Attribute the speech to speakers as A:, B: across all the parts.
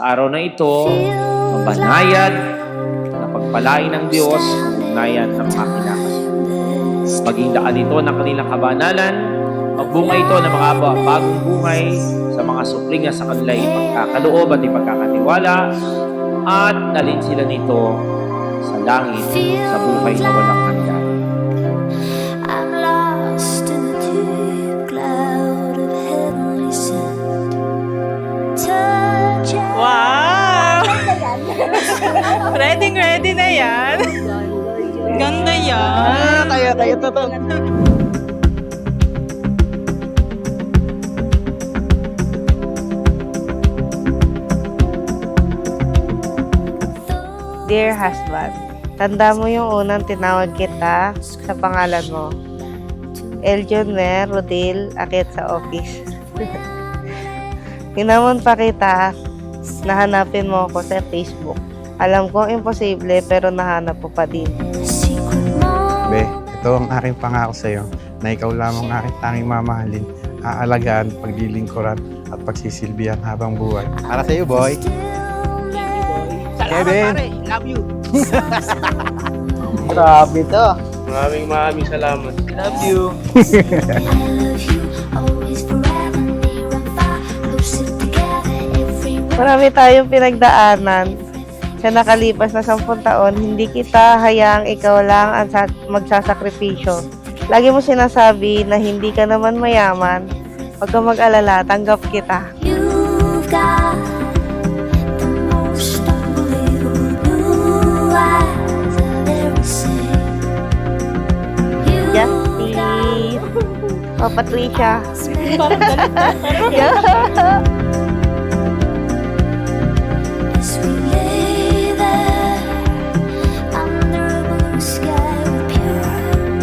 A: Sa araw na ito, mabanayad na pagpalain ng Diyos ang ugnayan ng mga kinakasunod. Maging daan ito ng kanilang kabanalan, magbunga ito ng mga bagong bungay sa mga supling na sa kanila ipagkakaloob at ipagkakatiwala, at dalhin sila nito sa langit sa buhay na walang hanggan.
B: I'm lost in the deep cloud of heavenly scent. Touch it.
C: Wow! Ready na yan. Ganda yan.
D: Kaya totoo.
E: Dear husband, tanda mo yung unang tinawag kita sa pangalan mo. Eljoner Rodil, akit sa office. Hinamon pa kita, nahanapin mo ako sa Facebook. Alam ko imposible pero nahanap mo pa din.
F: Be, ito ang aking pangako sa iyo na ikaw lamang aking tanging mamahalin, aalagaan, paglilingkuran at pagsisilbihan habang buhay. Para sa iyo, boy. Kevin.
D: Love you. Grabe to.
A: Maraming salamat.
D: Love you.
B: I love you, always forever, near and far, closer together, everywhere.
E: Marami tayong pinagdaanan. Sa nakalipas na 10 taon, hindi kita hayaang ikaw lang ang magsasakripisyo. Lagi mo sinasabi na hindi ka naman mayaman. Huwag kang mag-alala, tanggap kita.
B: You've got the most unbelievable blue eyes I've ever seen. You've
E: Justice. Oh, Patricia.
C: Parang galit na.
B: As we lay there under a blue sky with pure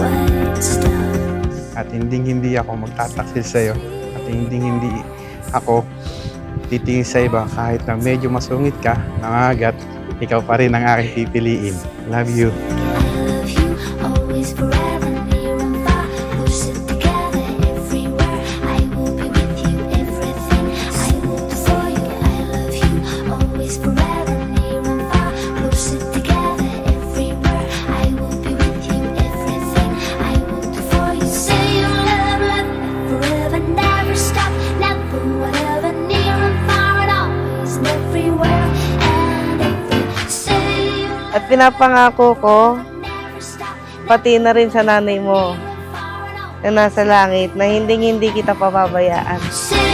B: white stars.
F: At hindi ako magtataksil sa iyo at hindi ako titingin sa iba kahit na medyo masungit ka, nangagat, ikaw pa rin ang aking pipiliin. Love you.
B: I love you, always forever, near and far, closer together, everywhere. I will be with you, everything I will do for you. I love you, always forever, near and far, closer together, everywhere. I will be with you, everything I will do for you. Say you love forever, never stop, never, whatever, near and far, and always, everywhere and every. Say you
E: At pinapangako ko,
B: never stop.
E: pati na rin sa nanay mo na nasa langit na hindi kita pababayaan.
B: Say